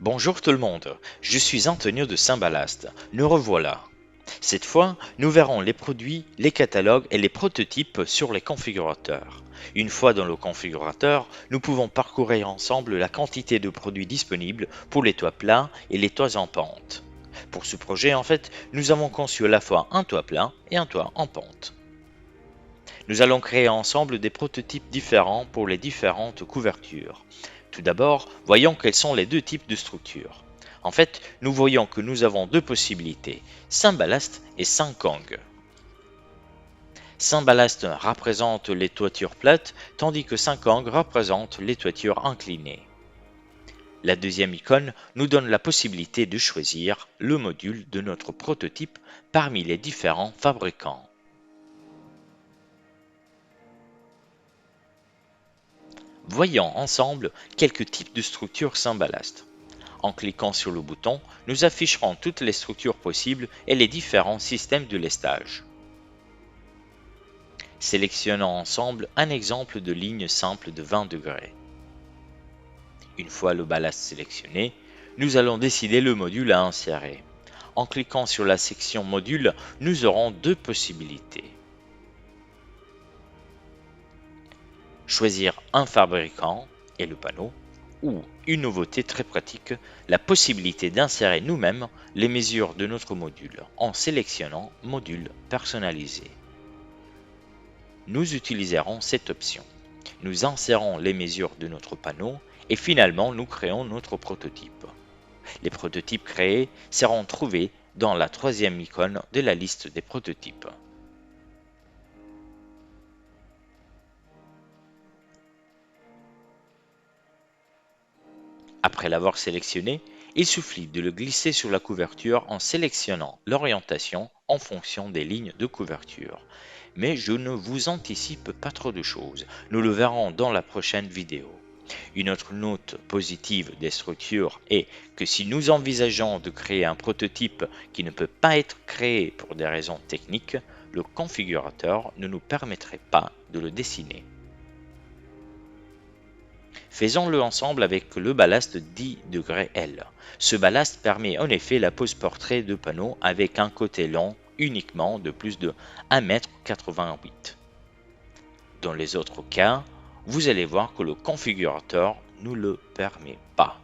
Bonjour tout le monde, je suis Antonio de Saint-Balast. Nous revoilà. Cette fois, nous verrons les produits, les catalogues et les prototypes sur les configurateurs. Une fois dans le configurateur, nous pouvons parcourir ensemble la quantité de produits disponibles pour les toits plats et les toits en pente. Pour ce projet, en fait, nous avons conçu à la fois un toit plat et un toit en pente. Nous allons créer ensemble des prototypes différents pour les différentes couvertures. Tout d'abord, voyons quels sont les deux types de structures. En fait, nous voyons que nous avons deux possibilités, Saint-Balast et Saint-Kong. Saint-Balast représente les toitures plates, tandis que Saint-Kong représente les toitures inclinées. La deuxième icône nous donne la possibilité de choisir le module de notre prototype parmi les différents fabricants. Voyons ensemble quelques types de structures Saint-Balast. En cliquant sur le bouton, nous afficherons toutes les structures possibles et les différents systèmes de lestage. Sélectionnons ensemble un exemple de ligne simple de 20 degrés. Une fois le ballast sélectionné, nous allons décider le module à insérer. En cliquant sur la section module, nous aurons deux possibilités. Choisir un fabricant et le panneau, ou une nouveauté très pratique, la possibilité d'insérer nous-mêmes les mesures de notre module en sélectionnant Module personnalisé. Nous utiliserons cette option. Nous insérons les mesures de notre panneau et finalement nous créons notre prototype. Les prototypes créés seront trouvés dans la troisième icône de la liste des prototypes. Après l'avoir sélectionné, il suffit de le glisser sur la couverture en sélectionnant l'orientation en fonction des lignes de couverture. Mais je ne vous anticipe pas trop de choses, nous le verrons dans la prochaine vidéo. Une autre note positive des structures est que si nous envisageons de créer un prototype qui ne peut pas être créé pour des raisons techniques, le configurateur ne nous permettrait pas de le dessiner. Faisons-le ensemble avec le ballast 10°L. Ce ballast permet en effet la pose portrait de panneau avec un côté long uniquement de plus de 1,88 m. Dans les autres cas, vous allez voir que le configurateur ne le permet pas.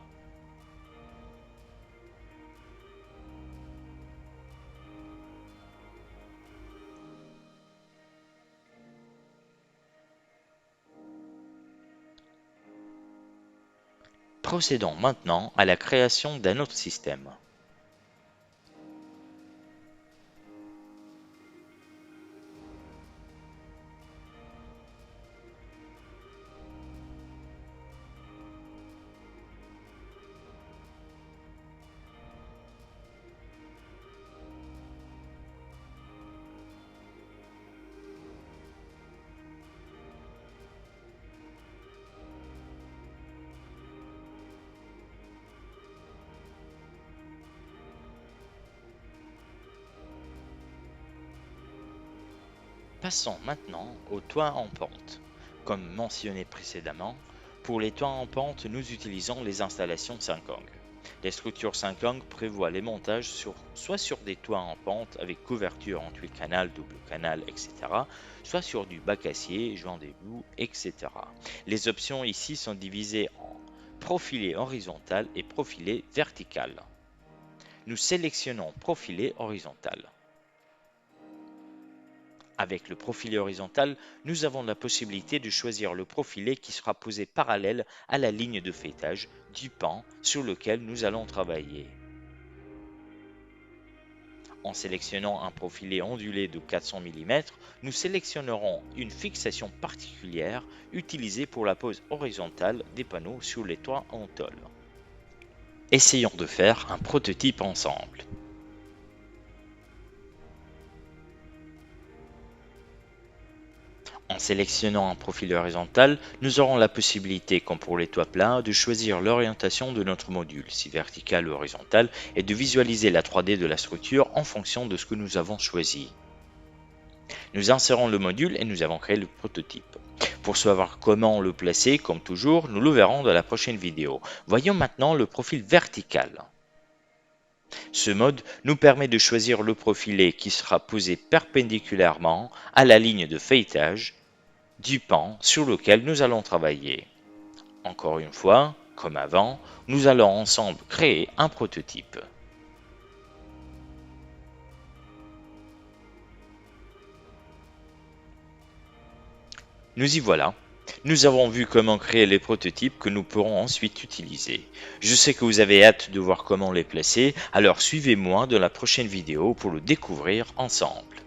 Procédons maintenant à la création d'un autre système. Passons maintenant aux toits en pente. Comme mentionné précédemment, pour les toits en pente, nous utilisons les installations Saint-Kong. Les structures Saint-Kong prévoient les montages soit sur des toits en pente avec couverture en tuile canal, double canal, etc., soit sur du bac acier, joint d'égout, etc. Les options ici sont divisées en profilé horizontal et profilé vertical. Nous sélectionnons profilé horizontal. Avec le profilé horizontal, nous avons la possibilité de choisir le profilé qui sera posé parallèle à la ligne de feuilletage du pan sur lequel nous allons travailler. En sélectionnant un profilé ondulé de 400 mm, nous sélectionnerons une fixation particulière utilisée pour la pose horizontale des panneaux sur les toits en tôle. Essayons de faire un prototype ensemble. En sélectionnant un profil horizontal, nous aurons la possibilité, comme pour les toits plats, de choisir l'orientation de notre module, si vertical ou horizontal, et de visualiser la 3D de la structure en fonction de ce que nous avons choisi. Nous insérons le module et nous avons créé le prototype. Pour savoir comment le placer, comme toujours, nous le verrons dans la prochaine vidéo. Voyons maintenant le profil vertical. Ce mode nous permet de choisir le profilet qui sera posé perpendiculairement à la ligne de feuilletage du pan sur lequel nous allons travailler. Encore une fois, comme avant, nous allons ensemble créer un prototype. Nous y voilà. Nous avons vu comment créer les prototypes que nous pourrons ensuite utiliser. Je sais que vous avez hâte de voir comment les placer, alors suivez-moi dans la prochaine vidéo pour le découvrir ensemble.